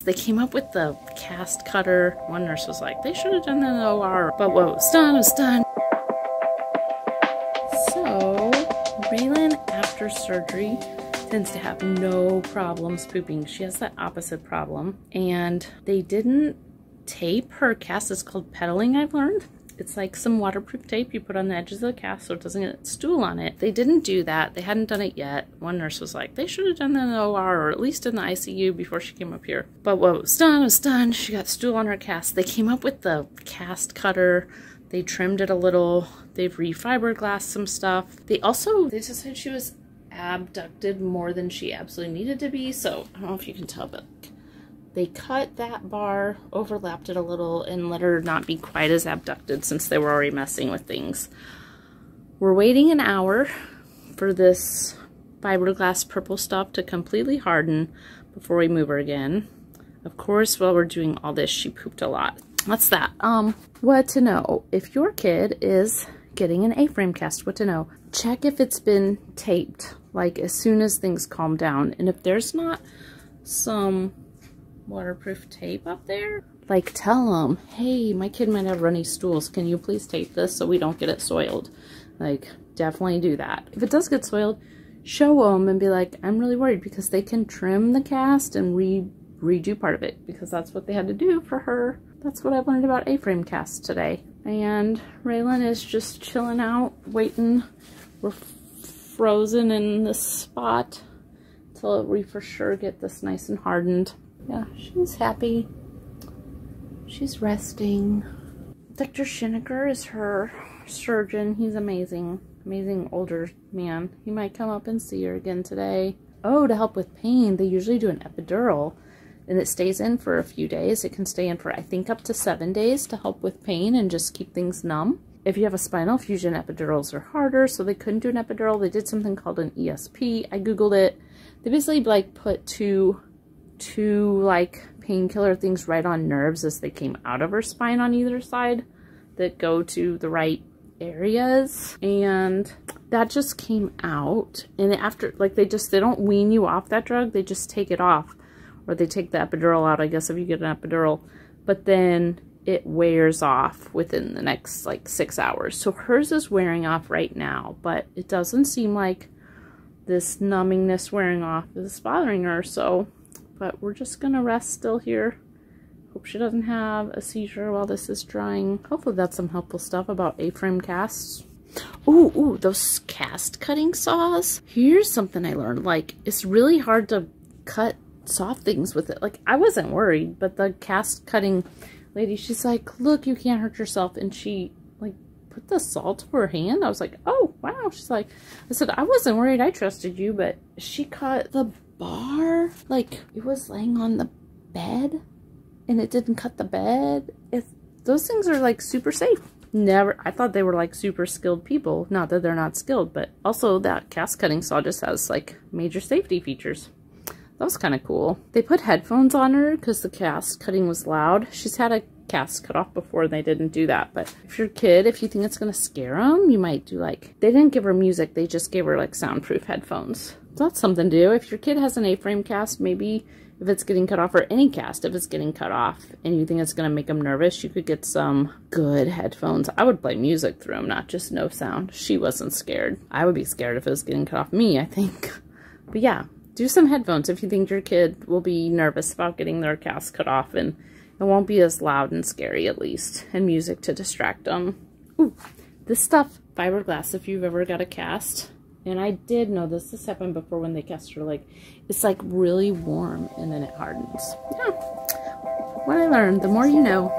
They came up with the cast cutter. One nurse was like, they should have done that in the OR. But what was done was done. So, Raylan, after surgery, tends to have no problems pooping. She has that opposite problem. And they didn't tape her cast. It's called pedaling, I've learned. It's like some waterproof tape you put on the edges of the cast so it doesn't get stool on it. They didn't do that. They hadn't done it yet. One nurse was like, they should have done that in the OR or at least in the ICU before she came up here. But what was done was done. She got stool on her cast. They came up with the cast cutter. They trimmed it a little. They've refiberglassed some stuff. They just said she was abducted more than she absolutely needed to be. So I don't know if you can tell, but they cut that bar, overlapped it a little, and let her not be quite as abducted since they were already messing with things. We're waiting an hour for this fiberglass purple stuff to completely harden before we move her again. Of course, while we're doing all this, she pooped a lot. What's that? What to know. If your kid is getting an A-frame cast, what to know. Check if it's been taped, like as soon as things calm down. And if there's not some waterproof tape up there, like tell them, hey, my kid might have runny stools, can you please tape this so we don't get it soiled? Like, definitely do that. If it does get soiled, show them and be like, I'm really worried, because they can trim the cast and redo part of it, because that's what they had to do for her. That's what I've learned about A-frame casts today. And Raylan is just chilling out, waiting. We're frozen in this spot till we for sure get this nice and hardened. Yeah, she's happy. She's resting. Dr. Schiniger is her surgeon. He's amazing. Amazing older man. He might come up and see her again today. Oh, to help with pain, they usually do an epidural. And it stays in for a few days. It can stay in for, I think, up to 7 days to help with pain and just keep things numb. If you have a spinal fusion, epidurals are harder, so they couldn't do an epidural. They did something called an ESP. I Googled it. They basically, like, put two like painkiller things right on nerves as they came out of her spine on either side that go to the right areas, and that just came out. And after, like, they don't wean you off that drug, they just take it off, or they take the epidural out, I guess, if you get an epidural, but then it wears off within the next like 6 hours. So hers is wearing off right now, but it doesn't seem like this numbingness wearing off is bothering her. So but we're just gonna rest still here. Hope she doesn't have a seizure while this is drying. Hopefully that's some helpful stuff about A-frame casts. Ooh, those cast cutting saws. Here's something I learned. Like, it's really hard to cut soft things with it. Like, I wasn't worried, but the cast cutting lady, she's like, look, you can't hurt yourself. And she, like, put the saw to her hand. I was like, oh, wow. She's like, I said, I wasn't worried. I trusted you. But she cut the bar, like, it was laying on the bed and it didn't cut the bed. Those things are like super safe. I thought they were like super skilled people. Not that they're not skilled, but also that cast cutting saw just has like major safety features. That was kind of cool. They put headphones on her because the cast cutting was loud. She's had a cast cut off before and they didn't do that. But if your kid, if you think it's gonna scare them, you might do like, they didn't give her music, they just gave her like soundproof headphones. So that's something to do. If your kid has an A-frame cast, maybe if it's getting cut off, or any cast, if it's getting cut off and you think it's gonna make them nervous, you could get some good headphones. I would play music through them, not just no sound. She wasn't scared. I would be scared if it was getting cut off me, I think. But yeah, do some headphones if you think your kid will be nervous about getting their cast cut off, and it won't be as loud and scary at least, and music to distract them. Ooh, this stuff, fiberglass, if you've ever got a cast, and I did know this happened before when they cast her, like, it's like really warm and then it hardens. Yeah, what I learned, the more you know.